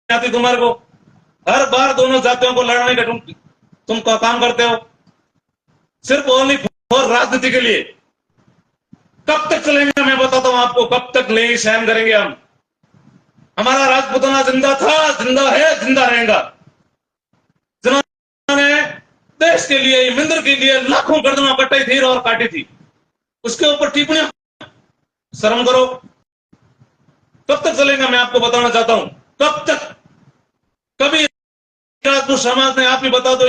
आती तुम्हारे को? हर बार दोनों जातियों को लड़ने का तुम काम करते हो, सिर्फ ओनली फॉर राजनीति के लिए। कब तक चलेंगे मैं बताता हूं आपको, कब तक नहीं सहन करेंगे हम। हमारा राजपूताना जिंदा था, जिंदा है, जिंदा रहेगा। जिन्होंने देश के लिए, मिंदर के लिए लाखों गर्दनें कटाई थी और काटी थी, उसके ऊपर टिप्पणियां, शर्म करो। कब तक चलेगा मैं आपको बताना चाहता हूं, कब तक। कभी राजपूत समाज ने, आप ही बता दो,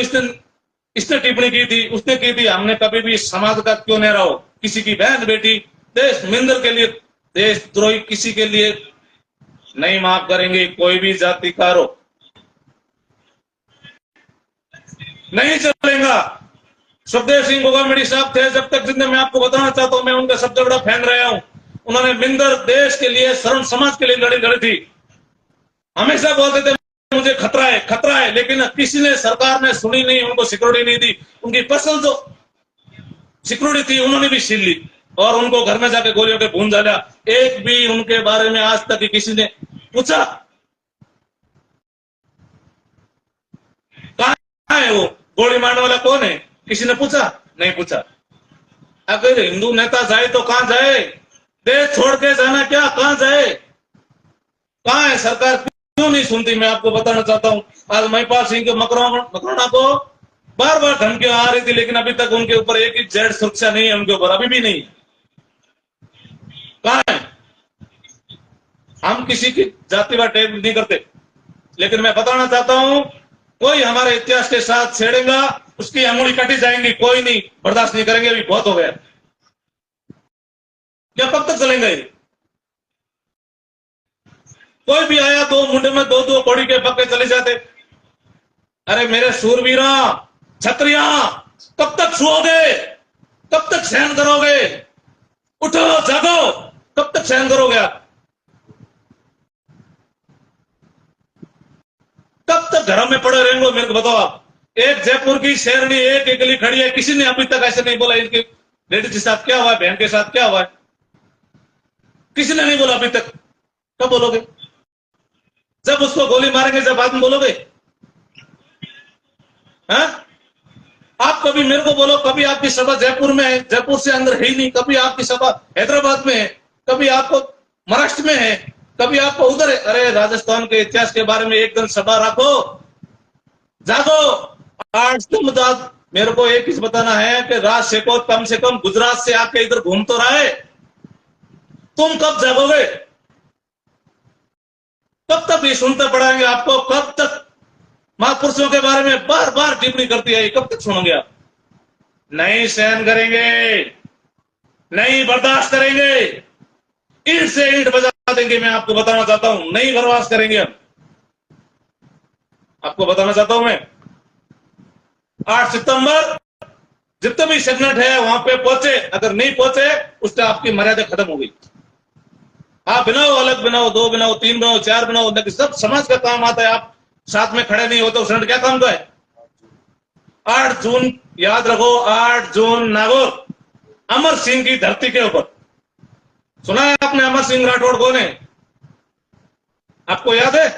इसने टिप्पणी की थी, उसने की थी, हमने कभी भी समाज का क्यों नहीं रहो, किसी की बहन बेटी, देश मिंदर के लिए, देशद्रोही किसी के लिए नहीं माफ करेंगे। कोई भी जाति का आरोप नहीं चलेगा। सुखदेव सिंह गोगामेडी साहब थे जब तक जिंदे, मैं आपको बताना चाहता हूं, मैं उनका सबसे बड़ा फैन रहा हूं। उन्होंने मिंदर देश के लिए, शरण समाज के लिए लड़ी थी। हमेशा बोलते थे मुझे खतरा है, लेकिन किसी ने, सरकार ने सुनी नहीं, उनको सिक्योरिटी नहीं दी। उनकी पर्सनल जो सिक्योरिटी थी उन्होंने भी छीन ली और उनको घर में जाके गोलियों के भून डाला। एक भी उनके बारे में आज तक किसी ने पूछा? कहां है वो गोली मारने वाला, कौन है? किसी ने पूछा? नहीं पूछा। अगर हिंदू नेता जाए तो कहां जाए? देश छोड़ के जाना क्या, कहां जाए? कहां है सरकार, क्यों नहीं सुनती? मैं आपको बताना चाहता हूं, आज महिपाल सिंह के मकरोना को बार बार धमकियां आ रही थी, लेकिन अभी तक उनके ऊपर एक ही जेड सुरक्षा नहीं है, उनके ऊपर अभी भी नहीं। कहां है? हम किसी की जातिवाद टेप नहीं करते, लेकिन मैं बताना चाहता हूं, कोई हमारे इतिहास के साथ छेड़ेगा, उसकी अंगुली कटी जाएंगी। कोई नहीं, बर्दाश्त नहीं करेंगे, अभी बहुत हो गया। क्या कब तक चलेंगे? कोई भी आया तो मुंडे में दो कौड़ी के पक्के चले जाते। अरे मेरे सूरवीरा, छत्रिया, कब तक सोओगे? कब तक सहन करोगे? उठो, जागो, कब तक सहन करोगे आप? कब तक घरों में पड़े रहेंगे? मेरे को बताओ आप। एक जयपुर की शेरनी एक अकेली खड़ी है, किसी ने अभी तक ऐसे नहीं बोला इनकी लेडीज के साथ क्या हुआ है, बहन के साथ क्या हुआ है, किसी ने नहीं बोला अभी तक। कब बोलोगे? जब उसको गोली मारेंगे, जब बाद में बोलोगे? हाँ? आप कभी मेरे को बोलो, कभी आपकी सभा जयपुर में है? जयपुर से अंदर है ही नहीं। कभी आपकी सभा हैदराबाद में है, कभी आपको महाराष्ट्र में है, कभी आपको उधर है। अरे राजस्थान के इतिहास के बारे में एक दिन सभा रखो, जागो। आज तुम मेरे को एक चीज बताना है कि राज शेखोवत कम से कम गुजरात से आके इधर घूम तो रहा है। तुम कब जागोगे? कब तक ये सुनते पड़ेंगे आपको? कब तक महापुरुषों के बारे में बार बार टिप्पणी करती है, कब तक सुनोगे आप? नहीं सहन करेंगे, नहीं बर्दाश्त करेंगे, ईंट से ईंट बजा देंगे। मैं आपको बताना चाहता हूं, नहीं बर्दाश्त करेंगे हम। आपको बताना चाहता हूं मैं, 8 सितंबर जितने भी सेगमेंट है वहां पे पहुंचे, अगर नहीं पहुंचे उससे आपकी मर्यादा खत्म हो गई। आप बनाओ, अलग बनाओ, 2 बनाओ, 3 बनाओ, 4 बनाओ, लेकिन सब समाज का काम आता है। आप साथ में खड़े नहीं होते, उसने क्या काम का है? 8 जून याद रखो, 8 जून नागौर, अमर सिंह की धरती के ऊपर। सुना है आपने अमर सिंह राठौड़ कौन है? आपको याद है?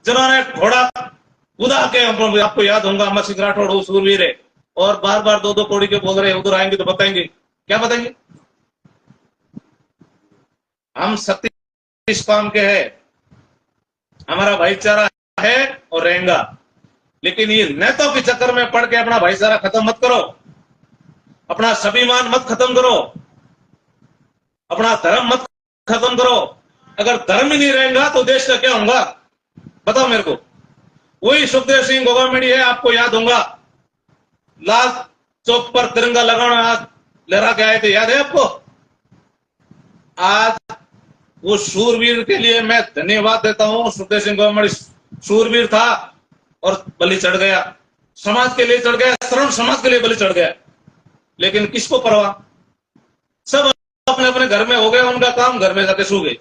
जिन्होंने घोड़ा कूदा के, आपको याद होगा, अमर सिंह राठौड़ वो सूरवीर है। और बार बार 2 कौड़ी के बोल रहे हैं, उधर आएंगे तो बताएंगे। क्या बताएंगे? हम सतीश काम के हैं, हमारा भाईचारा है और रहेगा। लेकिन ये नेताओं के चक्कर में पड़ के अपना भाईचारा खत्म मत करो, अपना स्वाभिमान मत खत्म करो, अपना धर्म मत खत्म करो। अगर धर्म ही नहीं रहेगा तो देश का क्या होगा? बताओ मेरे को। वही सुखदेव सिंह गोगामेडी है, आपको याद होगा, लाल चौक पर तिरंगा लगाना लहरा के आए थे, याद है आपको? आज वो शूरवीर के लिए मैं धन्यवाद देता हूं। सुखदेव सिंह गोगामेडी शूरवीर था और बलि चढ़ गया, समाज के लिए चढ़ गया, शरण समाज के लिए बलि चढ़ गया। लेकिन किसको परवाह? सब अपने अपने घर में हो गए, उनका काम, घर में जाके सो गए।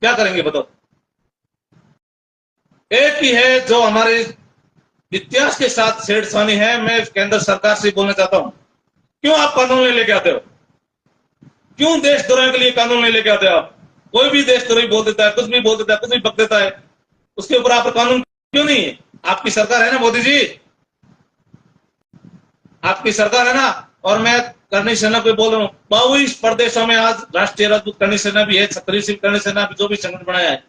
क्या करेंगे बताओ? एक ही है जो हमारे इतिहास के साथ छेड़छानी है। मैं केंद्र सरकार से बोलना चाहता हूं, क्यों आप कानून नहीं लेके आते हो? क्यों देशद्रोह के लिए कानून नहीं लेके आते हो आप? कोई भी देशद्रोही बोल देता है, कुछ भी बोल देता है, कुछ भी बक देता है, उसके ऊपर आप कानून क्यों नहीं है? आपकी सरकार है ना मोदी जी, आपकी सरकार है ना। और मैं करणी सेना को बोल रहा हूँ, 22 प्रदेशों में आज राष्ट्रीय राजपूत करणी सेना भी है, छतरी सिंह करणी सेना भी, जो भी संगठन बनाया है,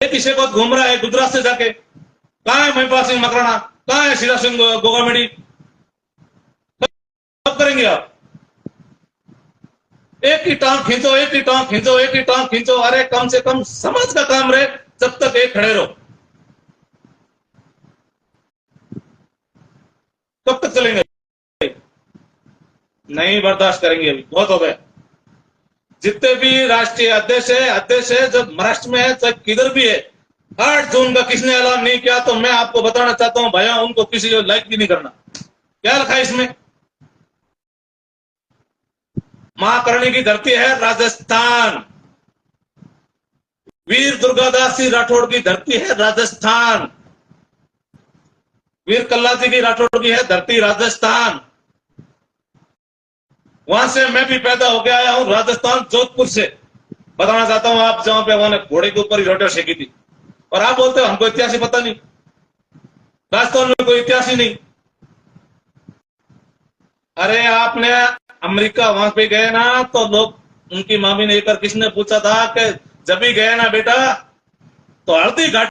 एक ही से घूम रहा है गुजरात से जाके। कहाँ है महिपाल सिंह मकराना, कहाँ है सीरा सिंह गोगामेडी? कब करेंगे आप? एक ही टांग खींचो, एक ही टांग खींचो, एक ही टांग खींचो। अरे कम से कम समाज का काम रहे, जब तक एक खड़े रहो। कब तक चलेंगे? नहीं बर्दाश्त करेंगे, अभी बहुत हो गया। जितने भी राष्ट्रीय अध्यक्ष है, जब महाराष्ट्र में है चाहे किधर भी है, 8 जून का किसने ऐलान नहीं किया तो मैं आपको बताना चाहता हूं भैया, उनको किसी को लाइक भी नहीं करना। क्या लिखा है इसमें? मां करणी की धरती है राजस्थान, वीर दुर्गादास सिंह राठौड़ की धरती है राजस्थान, वीर कल्लाजी की राठौड़ की है धरती राजस्थान। वहां से मैं भी पैदा होकर आया हूं, राजस्थान जोधपुर से। बताना चाहता हूं आप, जहां पे उन्होंने घोड़े के ऊपर ही रोटियां सेकी थी। और आप बोलते हो हमको इतिहास ही पता नहीं। राजस्थान में कोई इतिहास ही नहीं। अरे आपने अमेरिका वहां पे गए ना, तो लोग उनकी मामी ने एक किसने पूछा था कि जब भी गए ना बेटा तो हल्दी घाटी